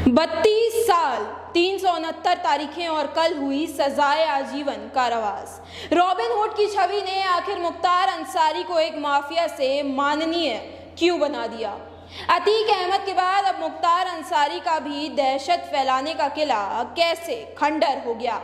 32 साल 369 तारीखें और कल हुई सजाए आजीवन कारावास। रॉबिन हुड की छवि ने आखिर मुख्तार अंसारी को एक माफिया से माननीय क्यों बना दिया। अतीक अहमद के बाद अब मुख्तार अंसारी का भी दहशत फैलाने का किला कैसे खंडर हो गया।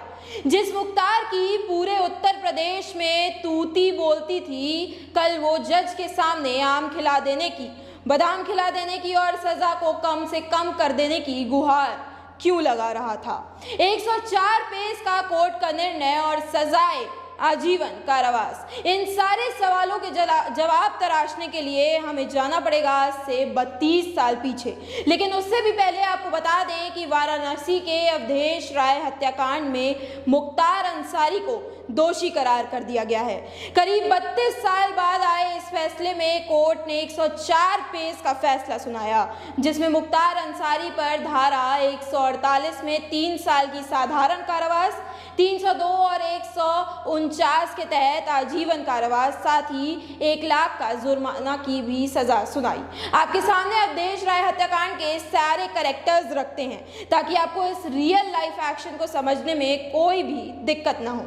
जिस मुख्तार की पूरे उत्तर प्रदेश में तूती बोलती थी, कल वो जज के सामने आम खिला देने की, बादाम खिला देने की और सजा को कम से कम कर देने की गुहार क्यों लगा रहा था। 104 पेज का कोर्ट का निर्णय और सजाए आजीवन कारावास, इन सारे सवालों के जवाब तराशने के लिए हमें जाना पड़ेगा आज से 32 साल पीछे। लेकिन उससे भी पहले आपको बता दें कि वाराणसी के अवधेश राय हत्याकांड में मुख्तार अंसारी को दोषी करार कर दिया गया है। करीब 32 साल बाद आए इस फैसले में कोर्ट ने 104 पेज का फैसला सुनाया, जिसमें मुख्तार अंसारी पर धारा 148 में 3 साल की साधारण कारावास, 302 और 149 के तहत आजीवन कारावास, साथ ही 1 लाख का जुर्माना की भी सजा सुनाई। आपके सामने अवधेश राय हत्याकांड के सारे कैरेक्टर्स रखते हैं ताकि आपको इस रियल लाइफ एक्शन को समझने में कोई भी दिक्कत ना हो।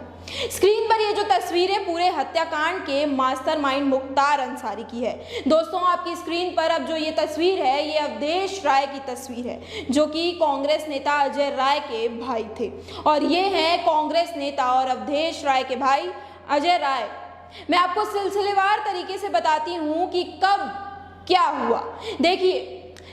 स्क्रीन पर ये जो तस्वीरें पूरे हत्याकांड के मास्टरमाइंड मुख्तार अंसारी की है। दोस्तों, आपकी स्क्रीन पर अब जो ये तस्वीर है, ये अवधेश राय की तस्वीर है, जो कि कांग्रेस नेता अजय राय के भाई थे। और ये है कांग्रेस नेता और अवधेश राय के भाई अजय राय। मैं आपको सिलसिलेवार तरीके से बताती हूँ कि कब क्या हुआ। देखिए,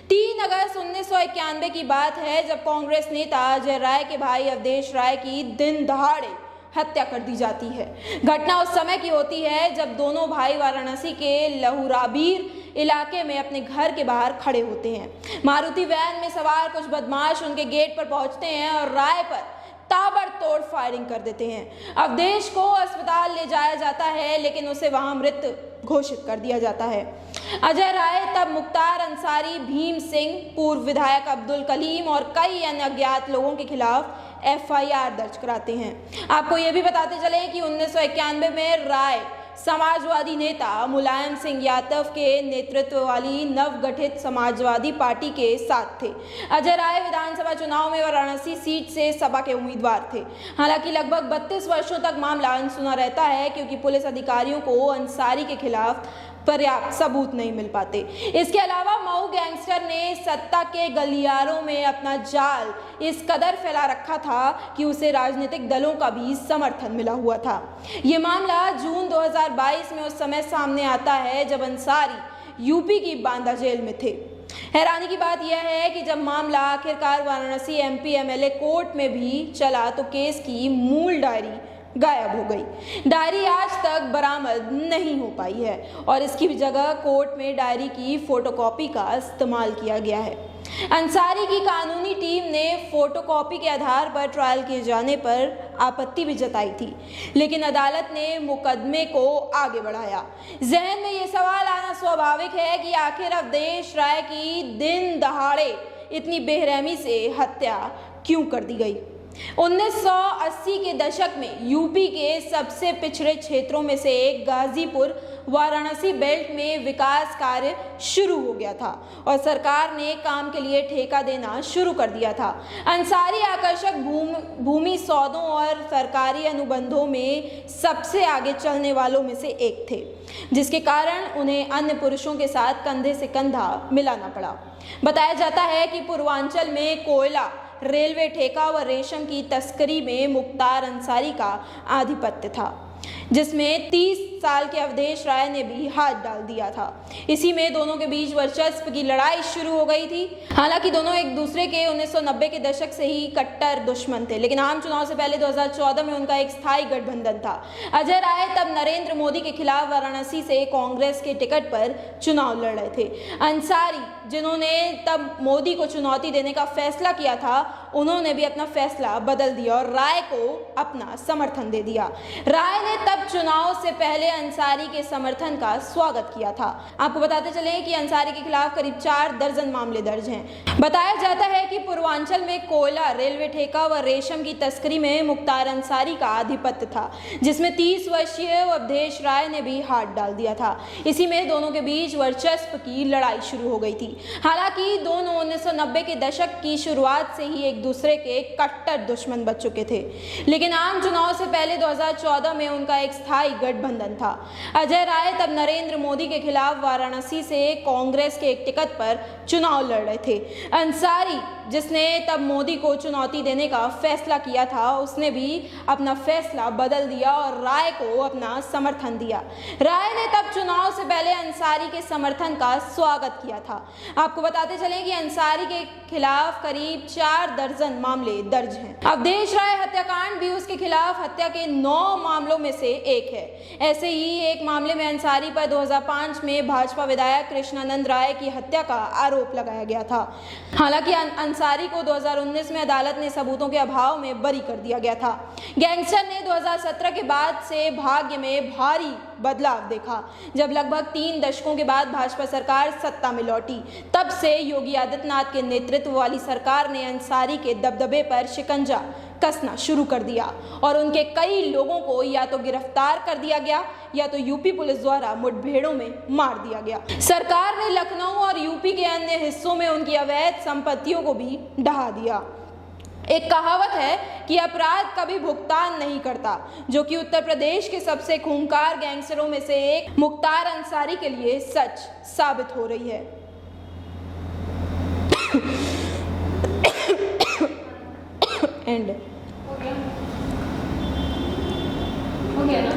3 अगस्त 1991 की बात है, जब कांग्रेस नेता अजय राय के भाई अवधेश राय की दिन दहाड़े हत्या कर दी जाती है। घटना उस समय की होती है जब दोनों भाई वाराणसी के लहुराबीर इलाके में अपने घर के बाहर खड़े होते हैं। मारुति वैन में सवार कुछ बदमाश उनके गेट पर पहुंचते हैं और राय पर ताबड़तोड़ फायरिंग कर देते हैं। अवधेश को अस्पताल ले जाया जाता है, लेकिन उसे वहां मृत घोषित कर दिया जाता है। अजय राय तब मुख्तार अंसारी, भीम सिंह, पूर्व विधायक अब्दुल कलीम और कई अन्य अज्ञात लोगों के खिलाफ FIR दर्ज कराते हैं। आपको ये भी बताते चले कि 1991 में राय समाजवादी नेता मुलायम सिंह यादव के नेतृत्व वाली नवगठित समाजवादी पार्टी के साथ थे। अजय राय विधानसभा चुनाव में वाराणसी सीट से सपा के उम्मीदवार थे। हालांकि लगभग 32 वर्षों तक मामला अनसुना रहता है, क्योंकि पुलिस अधिकारियों को अंसारी के खिलाफ पर्याप्त सबूत नहीं मिल पाते। इसके अलावा मऊ गैंगस्टर ने सत्ता के गलियारों में अपना जाल इस कदर फैला रखा था कि उसे राजनीतिक दलों का भी समर्थन मिला हुआ था। ये मामला जून 2022 में उस समय सामने आता है जब अंसारी यूपी की बांदा जेल में थे। हैरानी की बात यह है कि जब मामला आखिरकार वाराणसी MP MLA कोर्ट में भी चला तो केस की मूल डायरी गायब हो गई। डायरी आज तक बरामद नहीं हो पाई है और इसकी जगह कोर्ट में डायरी की फोटोकॉपी का इस्तेमाल किया गया है। अंसारी की कानूनी टीम ने फोटोकॉपी के आधार पर ट्रायल किए जाने पर आपत्ति भी जताई थी, लेकिन अदालत ने मुकदमे को आगे बढ़ाया। जहन में ये सवाल आना स्वाभाविक है कि आखिर अवधेश राय की दिन दहाड़े इतनी बेरहमी से हत्या क्यों कर दी गई। 1980 के दशक में यूपी के सबसे पिछड़े क्षेत्रों में से एक गाजीपुर वाराणसी बेल्ट में विकास कार्य शुरू हो गया था और सरकार ने काम के लिए ठेका देना शुरू कर दिया था। अंसारी आकर्षक भूमि सौदों और सरकारी अनुबंधों में सबसे आगे चलने वालों में से एक थे, जिसके कारण उन्हें अन्य पुरुषों के साथ कंधे से कंधा मिलाना पड़ा। बताया जाता है कि पूर्वांचल में कोयला, रेलवे ठेका व रेशम की तस्करी में मुख्तार अंसारी का आधिपत्य था, जिसमें 30 साल के अवधेश राय ने भी हाथ डाल दिया था। इसी में दोनों के बीच वर्चस्व की लड़ाई शुरू हो गई थी। हालांकि दोनों एक दूसरे के 1990 के दशक से ही कट्टर दुश्मन थे, लेकिन आम चुनाव से पहले 2014 में उनका एक स्थायी गठबंधन था। अजय राय तब नरेंद्र मोदी के खिलाफ वाराणसी से कांग्रेस के टिकट पर चुनाव लड़ रहे थे। अंसारी, जिन्होंने तब मोदी को चुनौती देने का फैसला किया था, उन्होंने भी अपना फैसला बदल दिया और राय को अपना समर्थन दे दिया। राय ने तब चुनाव से पहले अंसारी के समर्थन का स्वागत किया था। आपको बताते चले कि अंसारी के खिलाफ करीब 4 दर्जन मामले दर्ज हैं। बताया जाता है कि पूर्वांचल पूर्वांचल में कोयला, रेलवे ठेका व रेशम की तस्करी में मुख्तार अंसारी का आधिपत्य था, जिसमें 30 वर्षीय अवधेश राय ने भी हाथ डाल दिया था। इसी में दोनों के बीच वर्चस्व की लड़ाई शुरू हो गई थी। हालांकि दोनों 1990 के दशक की शुरुआत से ही एक दूसरे के कट्टर दुश्मन बन चुके थे, लेकिन आम चुनाव से पहले 2014 में उनका एक स्थायी गठबंधन था। अजय राय तब नरेंद्र मोदी के खिलाफ वाराणसी से कांग्रेस के एक टिकट पर चुनाव लड़ रहे थे। अंसारी, जिसने तब मोदी को चुनौती देने का फैसला किया था, उसने भी अपना फैसला बदल दिया और राय को अपना समर्थन दिया। राय ने तब चुनाव से पहले अंसारी के समर्थन का स्वागत किया था। आपको बताते चलें कि अंसारी के खिलाफ करीब 4 दर्जन मामले दर्ज हैं। अवधेश राय हत्याकांड भी उसके खिलाफ हत्या के 9 मामलों में से एक है। ऐसे ही एक मामले में अंसारी पर 2005 में भाजपा विधायक कृष्णानंद राय की हत्या का आरोप लगाया गया था। हालांकि अंसारी को 2019 में अदालत ने सबूतों के अभाव में बरी कर दिया गया था। गैंगस्टर ने 2017 के बाद से भाग्य में भारी बदलाव देखा। जब लगभग 3 दशकों के बाद भाजपा सरकार सत्ता में लौटी, तब से योगी आदित्यनाथ के नेतृत्व वाली सरकार ने अंसारी के दबदबे पर शिकंजा कसना शुरू कर दिया और उनके कई लोगों को या तो गिरफ्तार कर दिया गया या तो यूपी पुलिस द्वारा मुठभेड़ों में मार दिया गया। सरकार ने लखनऊ और यूपी के अन्य हिस्सों में उनकी अवैध संपत्तियों को भी ढहा दिया। एक कहावत है कि अपराध कभी भुगतान नहीं करता, जो कि उत्तर प्रदेश के सबसे खूंखार गैंगस्टरों में से एक मुख्तार अंसारी के लिए सच साबित हो रही है। एंड हो गया ना?